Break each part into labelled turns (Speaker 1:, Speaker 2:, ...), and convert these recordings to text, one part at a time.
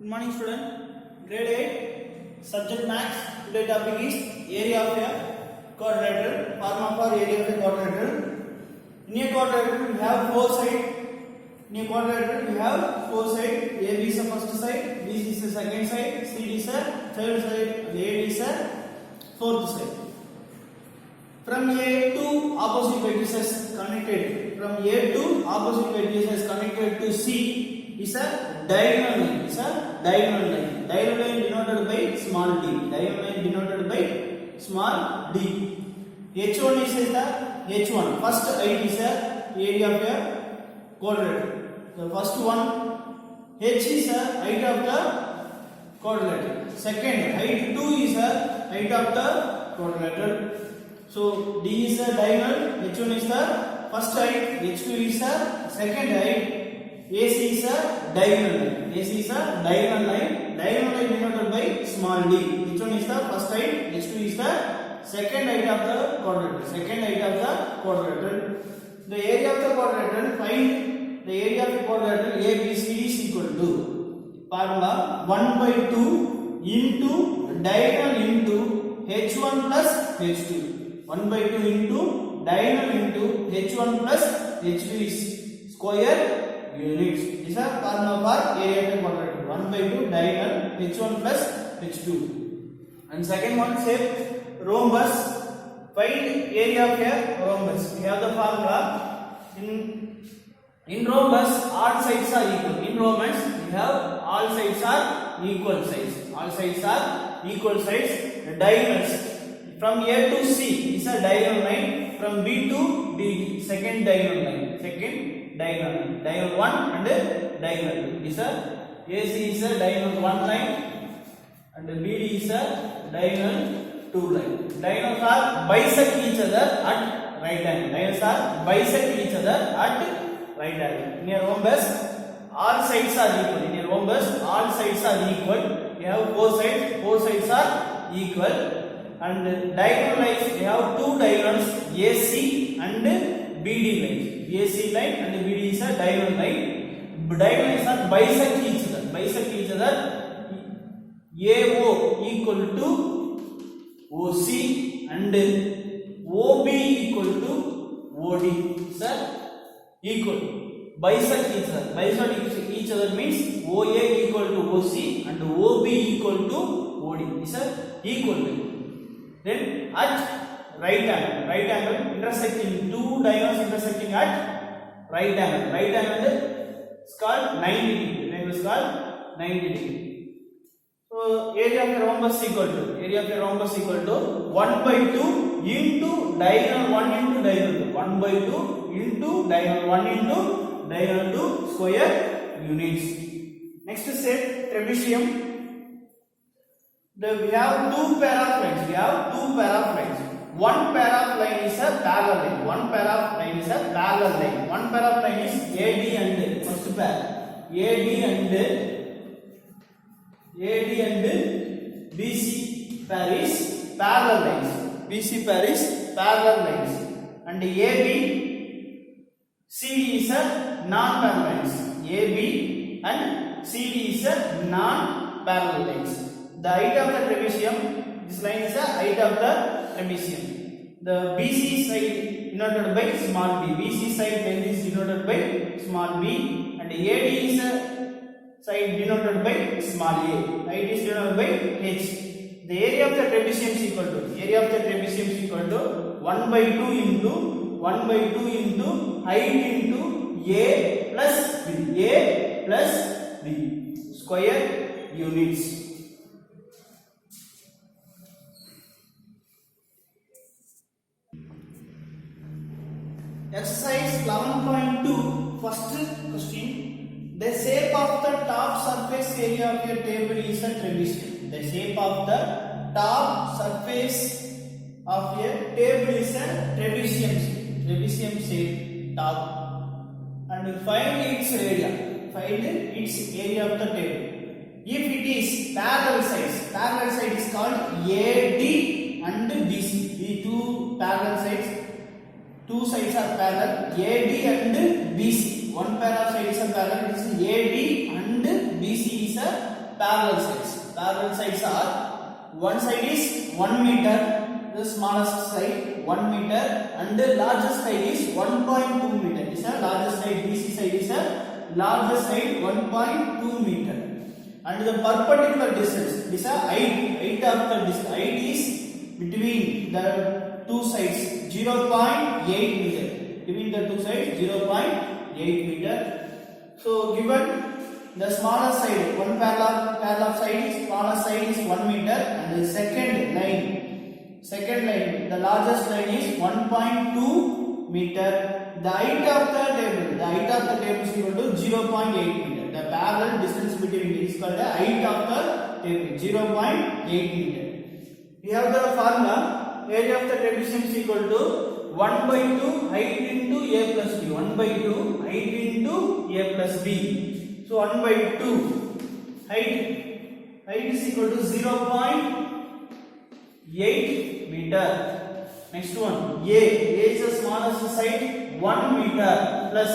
Speaker 1: Good morning student. Grade 8 subject maths. Today topic is area of a quadrilateral. Formula for area of a quadrilateral. In a quadrilateral we have four sides. In a quadrilateral we have four sides. AB is the first side, BC is the second side, CD is the third side, and AD is the fourth side. From A to opposite vertices connected. From A to opposite vertices connected to C is a diagonal line. Is a diagonal line. Diagonal line denoted by small d. Diagonal line denoted by small d. H1 is the H1. First height is the area of a quadrilateral. The first one H is the height of the quadrilateral. Second height 2 is the height of the quadrilateral. So D is the diagonal, H1 is the first height, H2 is the second height, AC is a diagonal line. AC is a diagonal line. Diagonal line denoted by small d. H1 is the first height, H2 is the second height of the quadrilateral. Second height of the quadrilateral. The area of the quadrilateral, find the area of the quadrilateral ABCD is equal to formula 1 by 2 into diagonal into H1 plus H2. 1 by 2 into diagonal into H1 plus H2 is square units. This is a formula for area of a quadrilateral. 1 by 2 diagonal H1 plus H2. And second one say rhombus. Find area of a rhombus. We have the formula. In rhombus all sides are equal. In rhombus we have all sides are equal sides. All sides are equal sides. Diagonals. From A to C is a diagonal line. From B to D, second diagonal line. Second diagonal line. Diagonal 1 and diagonal 2. Is a AC is a diagonal 1 line and BD is a diagonal 2 line. Diagonals are bisect each other at right angle. Diagonals are bisect each other at right angle. In a rhombus, all sides are equal. In a rhombus, all sides are equal. We have four sides. Four sides are equal. And diagonal lines, we have two diagonals, AC and BD lines. AC line and BD is a diagonal line. Diagonals are bisect each other. Bisect each other. AO equal to OC and OB equal to OD. Sir, equal. Bisect each other. Bisect each other means OA equal to OC and OB equal to OD. Is equal. Then at right angle intersecting two diagonals intersecting at right angle is called 90 degree. Angle is called 90 degree. So area of a rhombus equal to 1 by 2 into diagonal 1 into diagonal 2. 1 by 2 into diagonal 1 into diagonal 2 square units. Next set trapezium. We have two pair of lines. One pair of line is a parallel line. One pair of line is a parallel line. One pair of line is AD and first pair. AD and BC pair is parallel lines. BC pair is parallel lines. And AB CD is a non-parallel lines. AB and CD is a non-parallel lines. The height of the trapezium, this line is the height of the trapezium. The BC side denoted by small b. BC side length is denoted by small b, and AD is a side denoted by small a. Height is denoted by h. The area of the trapezium is equal to 1 by 2 into height into a plus b square units. Exercise 11.2, first question. The shape of the top surface area of your table is a trapezium. The shape of the top surface of your table is a trapezium shape top. And find its area. Find its area of the table. If it is parallel side is called AD and BC. The two parallel sides. Two sides are parallel, AD and BC. One pair of sides are parallel, it is AD and BC is a parallel sides. Parallel sides are, one side is 1 meter, the smallest side 1 meter, and the largest side is 1.2 meter. This is the largest side. BC side is the largest side 1.2 meter. And the perpendicular distance, this is height of the distance. Height is between the two sides 0.8 meter. Between the two sides 0.8 meter. So given the smallest side, one parallel side is, smallest side is 1 meter, and the second line, the largest line is 1.2 meter. The height of the table is equal to 0.8 meter. The parallel distance between it is called the height of the table, 0.8 meter. We have the formula, area of the trapezium is equal to 1 by 2 height into a plus b. 1 by 2 height into a plus b. So 1 by 2 height is equal to 0.8 meter. Next one, A is the smallest side 1 meter plus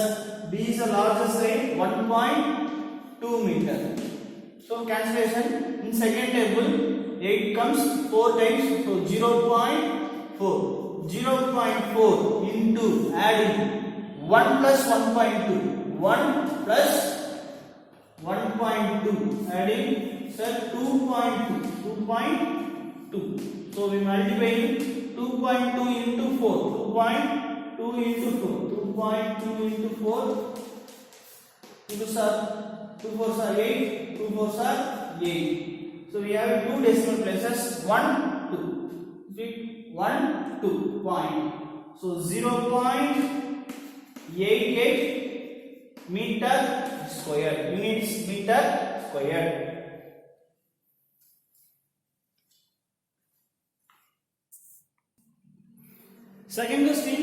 Speaker 1: B is the largest side 1.2 meter. So cancellation in second table 8 comes 4 times, so 0.4. 0.4 into adding 1 plus 1.2, 1 plus 1.2 adding 2.2. So we multiply 2.2 into 4, 2.2 into 4, 2.2 into 4, 2 4s are 8, 2 4s are 8. So we have two decimal places, 1 2, 1 2 point. So 0.88 meter square, units meter square. Second question,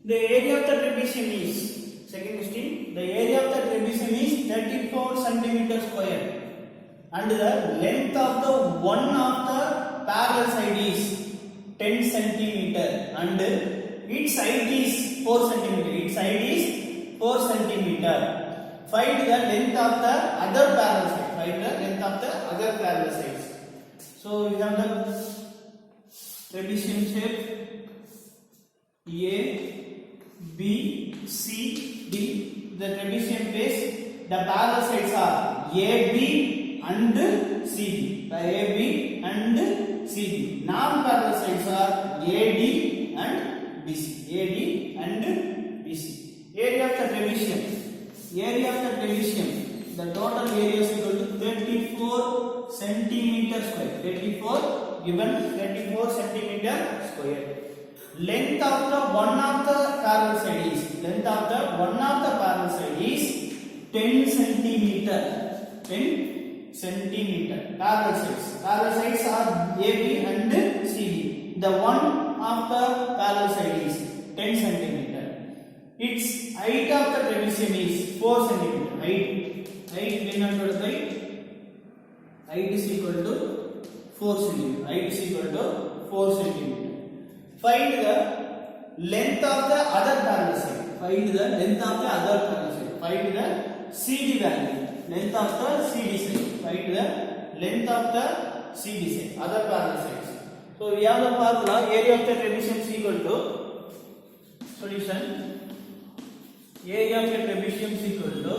Speaker 1: the area of the trapezium is, the area of the trapezium is 34 cm square, and the length of the one of the parallel side is 10 cm, and its height is 4 cm. Find the length of the other parallel sides. So we have the trapezium shape A, B, C, D. The trapezium base, the parallel sides are AB and CD. AB and CD. Non-parallel sides are AD and BC. AD and BC. Area of the trapezium. The total area is equal to 34 centimeter square. 34 given 34 centimeter square. Length of the one of the parallel side is 10 centimeter. 10 centimeter. Parallel sides are AB and CD. The one of the parallel side is 10 centimeter. Its height of the trapezium is 4 centimeter. Height denoted by height is equal to 4 centimeter. Find the length of the other parallel side. Find the CD value. Length of the CD side. Find the length of the CD side. Other parallel sides. So we have the formula, area of the trapezium is equal to, solution, area of the trapezium is equal to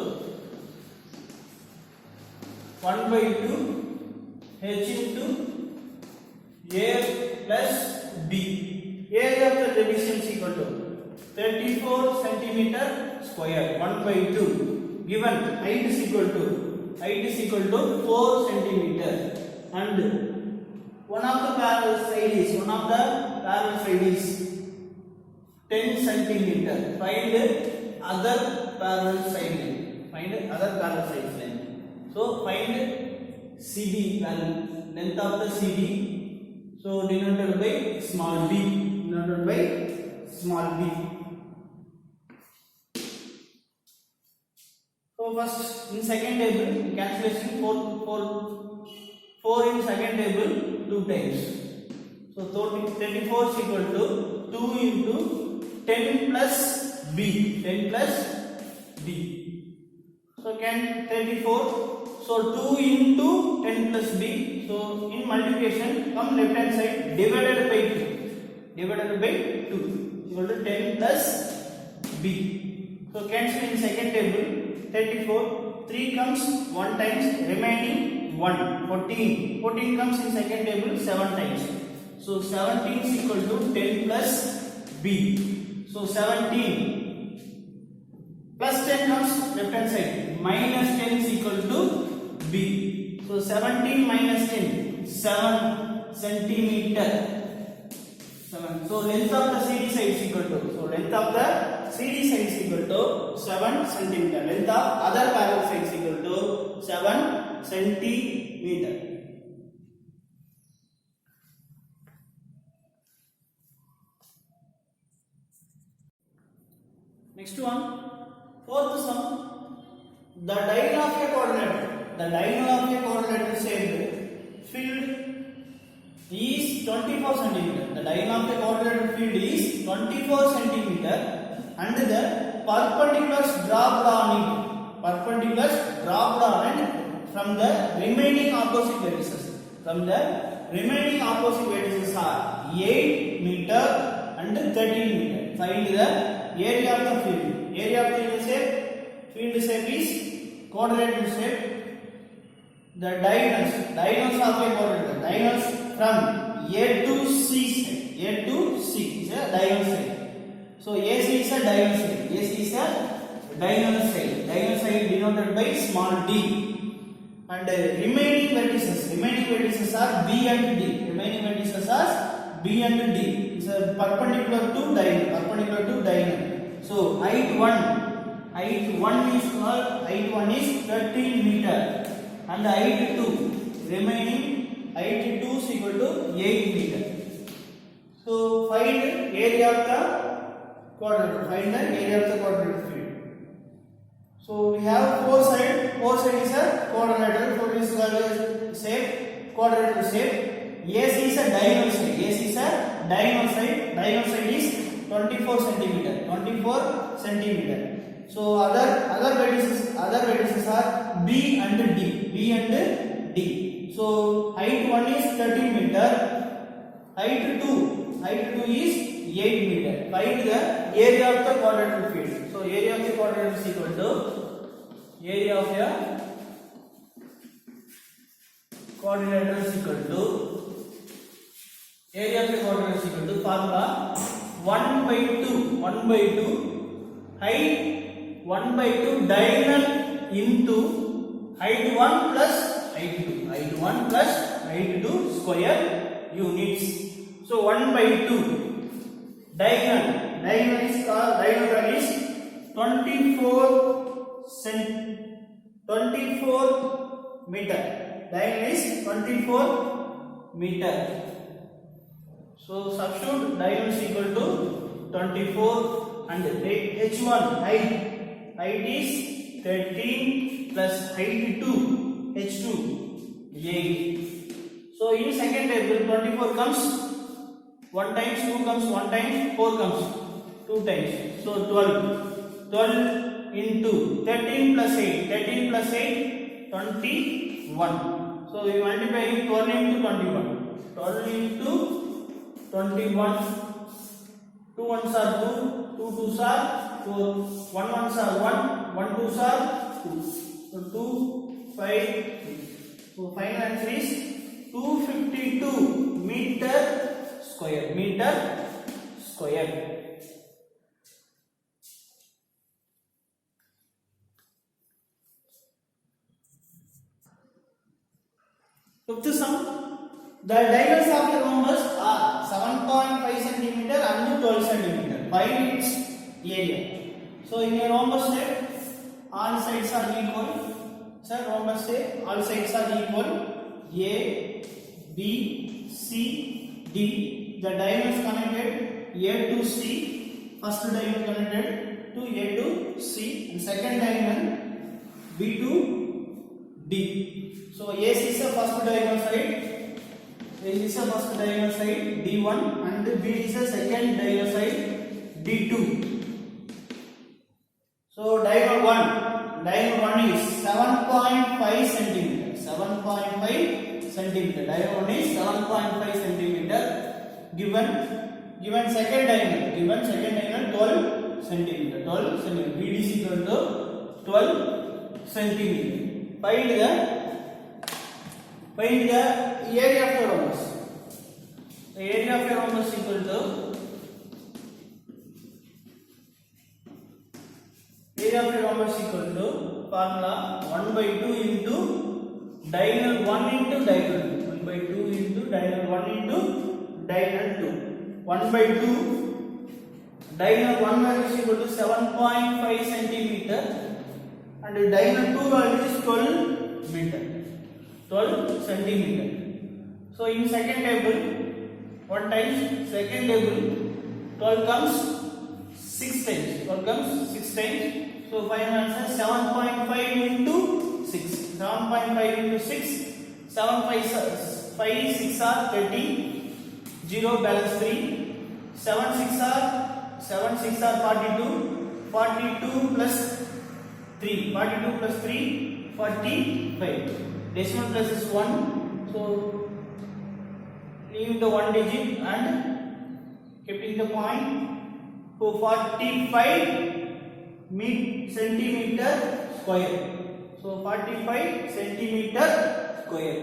Speaker 1: 1 by 2 H into A plus B. Area of the trapezium is equal to 34 centimeter square. 1 by 2. Given height is equal to 4 centimeter, and one of the parallel side is 10 centimeter. Find other parallel side line. So find CD value, length of the CD. So denoted by small b. So first in second table, cancellation 4 in second table 2 times. So 34 is equal to 2 into 10 plus b. So can 34 So 2 into 10 plus b. So in multiplication, come left hand side, divided by 2. Divided by 2 equal to 10 plus b. So cancel in second table, 34. 3 comes 1 times, remaining 1. 14. 14 comes in second table 7 times. So 17 is equal to 10 plus b. So 17 plus 10 comes left hand side, minus 10 is equal to b. So 17 minus 10, 7 centimeter. 7. So length of the CD side is equal to, so length of the CD side is equal to 7 centimeter. Length of other parallel side is equal to 7 centimeter. Next one, fourth sum. The diagonal of a quadrilateral. The diagonal of a quadrilateral shaped field is 24 centimeter. The diagonal of a quadrilateral field is 24 centimeter, and the perpendiculars dropped on it. Perpendiculars dropped on it from the remaining opposite vertices. From the remaining opposite vertices are 8 meter and 13 meter. Find the area of the field. Area of the field shape is quadrilateral shape. The diagonals of a quadrilateral. Diagonals from A to C side. A to C is a diagonal side. So AC is a diagonal side. AC is a diagonal side. Diagonal side denoted by small d. And remaining vertices are B and D. Remaining vertices are B and D. It's a perpendicular to diagonal. So height 1 is called, height 1 is 13 meter, and height 2, remaining height 2 is equal to 8 meter. So find area of the quadrilateral. Find the area of the quadrilateral field. So we have four side is a quadrilateral. So this is called shape, quadrilateral shape. AC is a diagonal side. AC is a diagonal side. Diagonal side is 24 centimeter. 24 centimeter. So other vertices are B and D. B and D. So height 1 is 13 meter. Height 2 is 8 meter. Find the area of the quadrilateral field. So area of the quadrilateral is equal to area of a quadrilateral is equal to formula 1 by 2 height 1 by 2 diagonal into height 1 plus height 1 plus height 2 square units. So 1 by 2 diagonal is 24 meter. Diagonal is 24 meter. So substitute diagonal is equal to 24 and h1 height is 13 plus height 2 h2 8. So in second table 24 comes 1 times, 2 comes 1 times, 4 comes 2 times. So 12 into 13 plus 8 21. So we multiply 12 into 21. 12 into 21. 2 ones are 2, 2 twos are 4, 1 ones are 1, 1 twos are 2. So 2, 5, 3. So final answer is 252 meter square. Fifth sum. The diagonals of the rhombus are 7.5 cm and 12 cm. Find its area. So in a rhombus shape, all sides are equal. Sir, rhombus shape, all sides are equal. A, B, C, D. The diagonals connected A to C. First diagonal connected to A to C, and second diagonal B to D. So AC is the first diagonal side. A is the first diagonal side D1 and B is the second diagonal side D2. So diagonal 1 is 7.5 centimeter. 7.5 centimeter. Diagonal 1 is 7.5 centimeter. Given second diagonal. 12 centimeter. 12 centimeter. BD is equal to 12 centimeter. Find the area of the rhombus. The area of the rhombus is equal to formula 1 by 2 into diagonal 1 into diagonal 2. 1 by 2 into diagonal 1 into diagonal 2. 1 by 2 diagonal 1 value is equal to 7.5 centimeter and diagonal 2 value is 12 meter. 12 centimeter. So in second table, 1 times, second table, 12 comes 6 times. 12 comes 6 times. So final answer 7.5 into 6. 7.5 into 6. 7 5 6 are 30. 0 balance 3. 7 6 are 42. 42 plus 3. 42 plus 3. 45. Decimal place is 1. So leaving the 1 digit and keeping the point. So 45 centimeter square. So 45 centimeter square.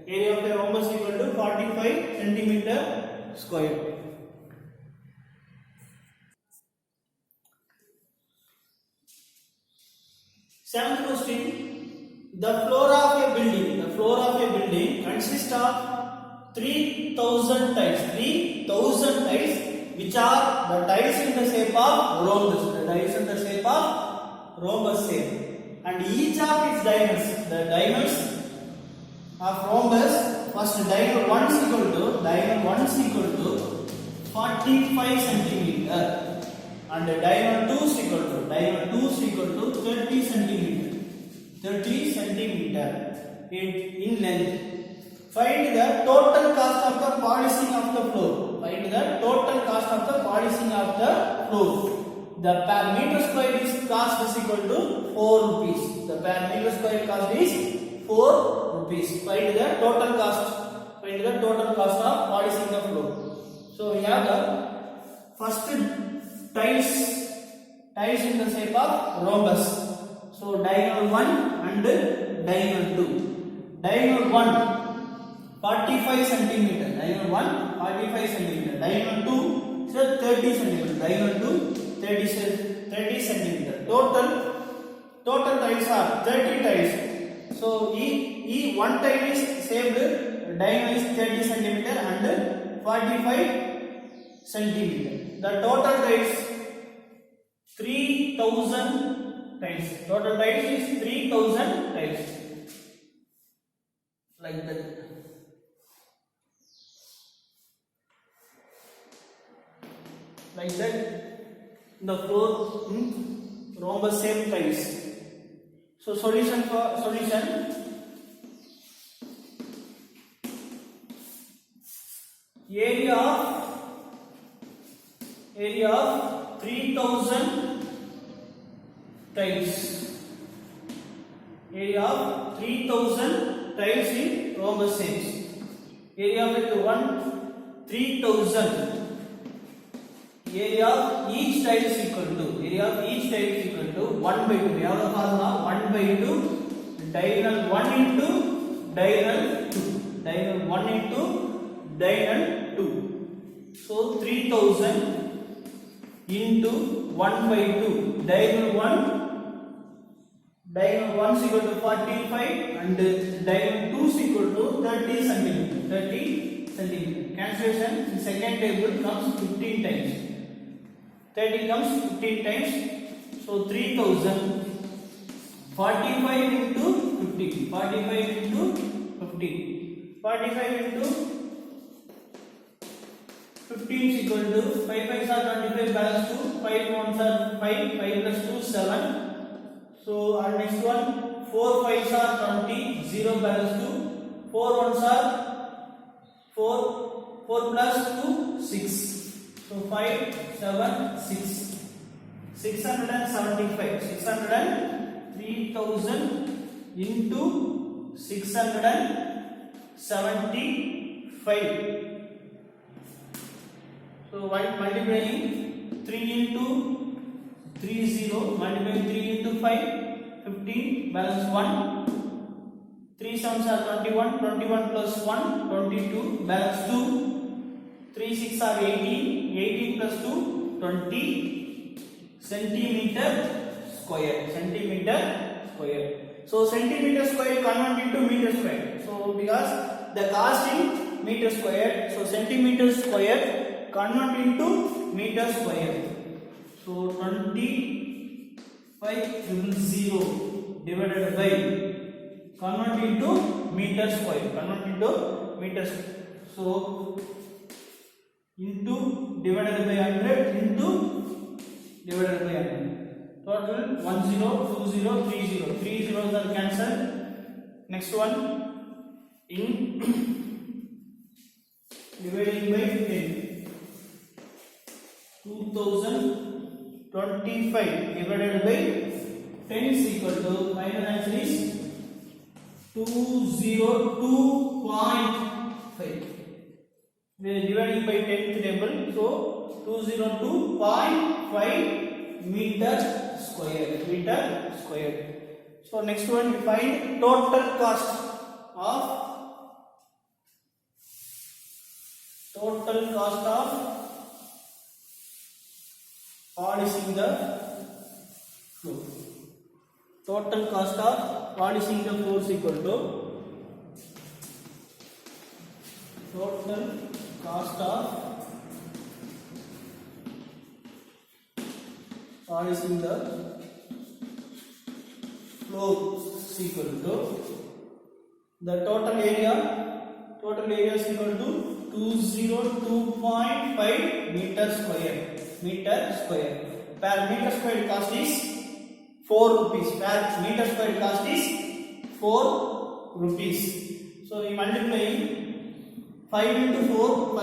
Speaker 1: Area of the rhombus equal to 45 centimeter square. Seventh question. The floor of a building consists of 3000 tiles. 3000 tiles, which are the tiles in the shape of rhombus. The tiles in the shape of rhombus shape. And each of its diagonals, the diagonals of rhombus, first diagonal 1 is equal to 45 centimeter, and diagonal 2 is equal to 30 centimeter. 30 centimeter in length. Find the total cost of the polishing of the floor. The per meter square cost is equal to 4 rupees. The per meter square cost is 4 rupees. Find the total cost of polishing the floor. So we have the first tiles in the shape of rhombus. So diagonal 1 and diagonal 2. Diagonal 1 45 centimeter. Diagonal 1 45 centimeter. Diagonal 2 so 30 centimeter. Diagonal 2 30 centimeter. Total tiles are 30 tiles. So each one tile is saved. Diagonal is 30 centimeter and 45 centimeter. The total tiles 3000 tiles. Total tiles is 3000 tiles. Like that. The floor rhombus shape tiles. So solution area of 3000 tiles. Area of 3000 tiles in rhombus shapes. Area of 3000. Area of each tile is equal to 1 by 2. We have the formula 1 by 2 diagonal 1 into diagonal 2. Diagonal 1 into diagonal 2. So 3000 into 1 by 2. Diagonal 1 is equal to 45 and diagonal 2 is equal to 30 centimeter. 30 centimeter. Cancellation in second table comes 15 times. 30 comes 15 times. So 3000 45 into 50. 45 into 50. 45 into 15 is equal to 5 5s are 25 balance 2. 5 1s are 5. 5 plus 2 7. So our next one 4 5s are 20. 0 balance 2. 4 1s are 4. 4 plus 2 6. So 5 7 6. 675. 3000 into 675. So while multiplying 3 into 30, multiplying 3 into 5, 15, balance 1. 3 sums are 21, 21 plus 1, 22, balance 2. 3 6 are 18, 18 plus 2, 20 centimeter square. So centimeter square convert into meter square. So because the cost in meter square, so centimeter square convert into meter square. So 25,000 divided by convert into meter square. So into divided by 100 into divided by 100. Total 10, 20, 30. 3 zeros are cancelled. Next one in dividing by 10. 2025 divided by 10 is equal to final answer is 202.5. We are dividing by 10th table, so 202.5 meter square. So next one we find total cost of polishing the floor. Total cost of polishing the floor is equal to total cost of polishing the floor is equal to the total area is equal to 202.5 meter square. Per meter square cost is 4 rupees. Per meter square cost is 4 rupees. So we multiply 5 into 4,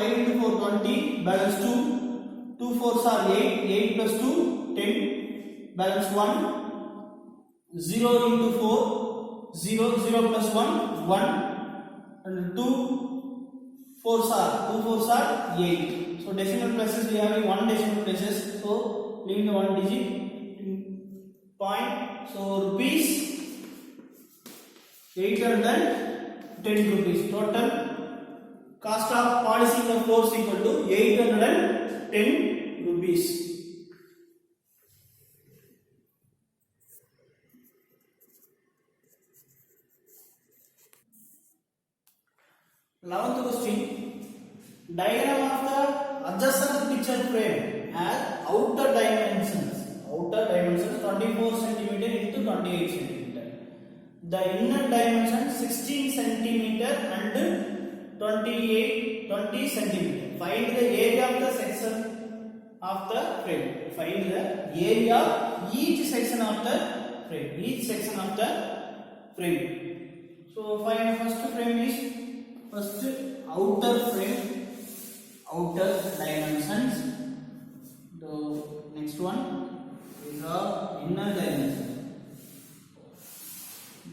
Speaker 1: 20, balance 2. 2 4s are 8, 8 plus 2, 10, balance 1. 0 into 4, 0, 0 plus 1, 1. And 2 4s are 8. So decimal places we have 1 decimal places. So leaving the 1 digit point. So rupees 810 rupees. Total cost of polishing the floor is equal to 810 rupees. Eleventh question. Diagram of the adjacent picture frame has outer dimensions 24 cm into 28 cm. The inner dimension 16 cm and 20 cm. Find the area of the section of the frame. Find the area of each section of the frame. So find first frame is outer frame, outer dimensions. The next one is the inner dimension.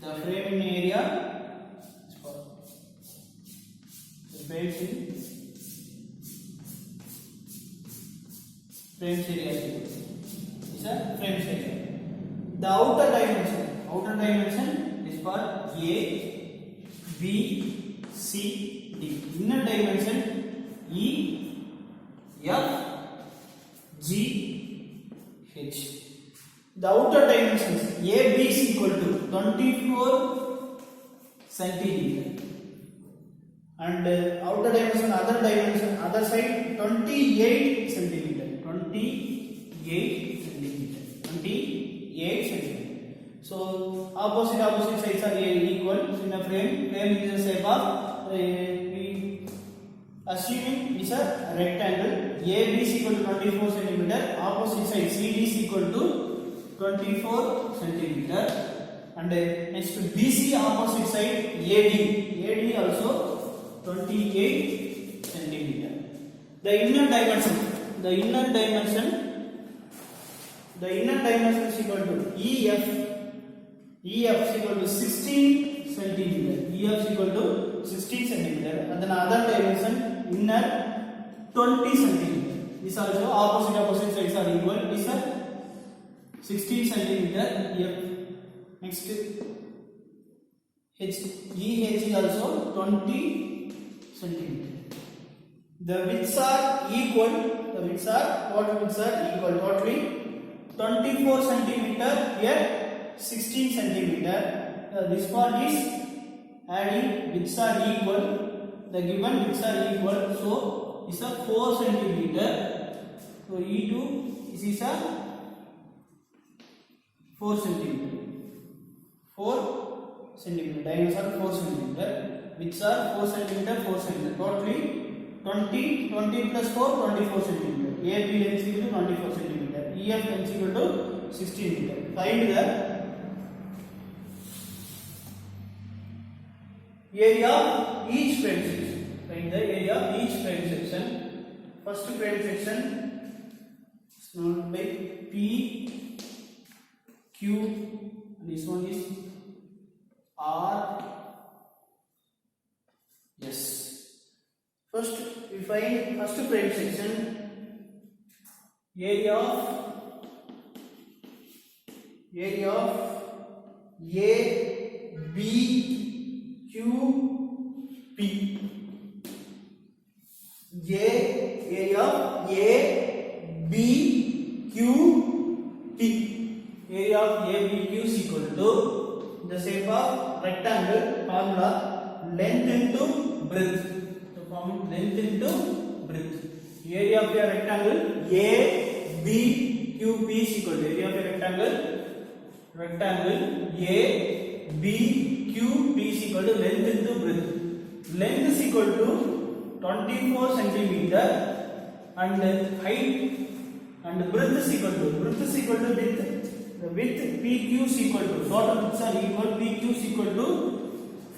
Speaker 1: The frame in area is frames area is a frames area. The outer dimension is for A, B, C, D. Inner dimension E, F, G, H. The outer dimensions AB is equal to 24 centimeter and outer dimension other side 28 centimeter. 28 centimeter. So opposite sides are equal. So in a frame is the shape of assuming is a rectangle. AB is equal to 24 centimeter. Opposite side CD is equal to 24 centimeter. And next to BC opposite side AD also 28 centimeter. The inner dimension is equal to EF is equal to 16 centimeter. EF is equal to 16 centimeter. And then other dimension inner 20 centimeter. This also opposite sides are equal. This is 16 centimeter. EF. Next EH is also 20 centimeter. The widths are equal. The widths are equal. Totally 24 centimeter here, 16 centimeter. This part is adding, widths are equal. The given widths are equal. So this is 4 centimeter. So E2 this is a 4 centimeter. 4 centimeter. Diagonals are 4 centimeter. Widths are 4 centimeter. 4 centimeter. Totally 20 plus 4, 24 centimeter. AB length is equal to 24 centimeter. EF length is equal to 16 meter. Find the area of each frame section. Find the area of each frame section. First frame section is known by P, Q, and this one is R, S. First we find first frame section, area of A, B, Q, P. Area of A, B, Q, P. Area of A, B, Q is equal to the shape of rectangle, formula length into breadth. So form length into breadth. Area of a rectangle A, B, Q, P is equal to area of a rectangle A, B, Q, P is equal to length into breadth. Length is equal to 24 centimeter and height and breadth is equal to width. The width PQ is equal to total widths are equal. PQ is equal to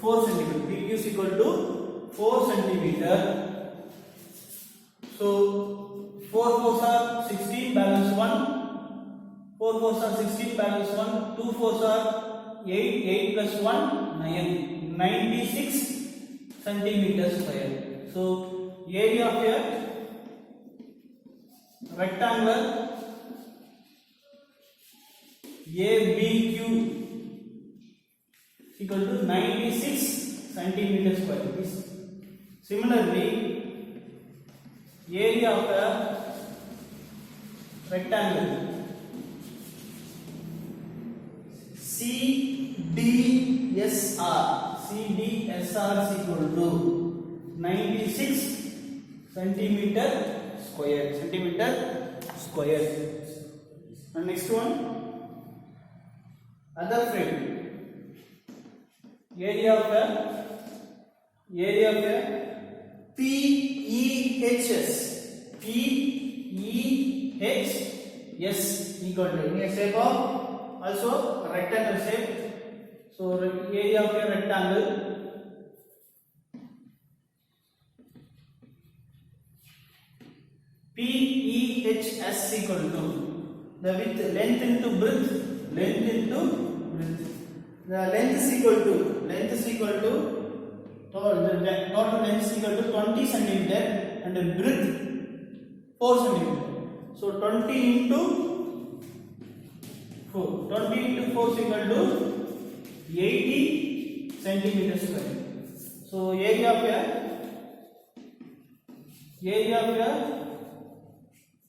Speaker 1: 4 centimeter. PQ is equal to 4 centimeter. So 4 4s are 16, balance 1. 4 4s are 16, balance 1. 2 4s are 8, 8 plus 1, 9. 96 centimeters square. So area of a rectangle ABQ is equal to 96 centimeters square. Similarly, area of a rectangle CDSR is equal to 96 centimeter square. And next one, other frame, area of a PEHS equal to in a shape of also rectangle shape. So area of a rectangle PEHS equal to the width, length into breadth. The length is equal to total length is equal to 20 centimeter and the breadth 4 centimeter. So 20 into 4 is equal to 80 centimeter square. So area of a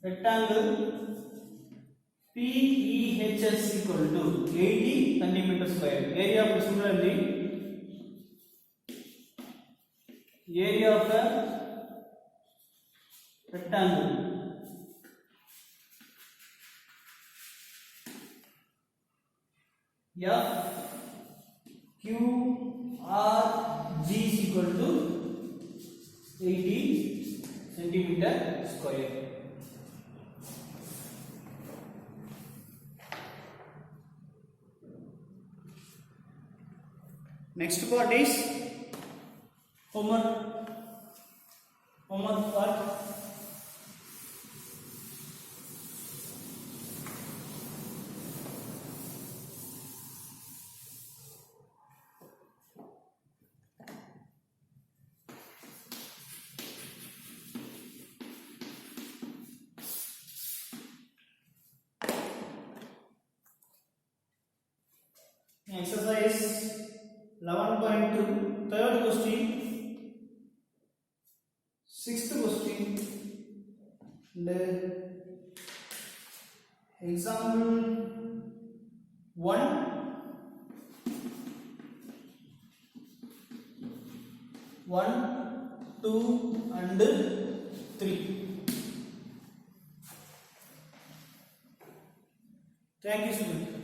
Speaker 1: rectangle PEHS equal to 80 centimeter square. Area of similarly area of a rectangle FQRG is equal to 80 centimeter square. Next part is homework part. And example 1, 1, 2 and 3. Thank you, student.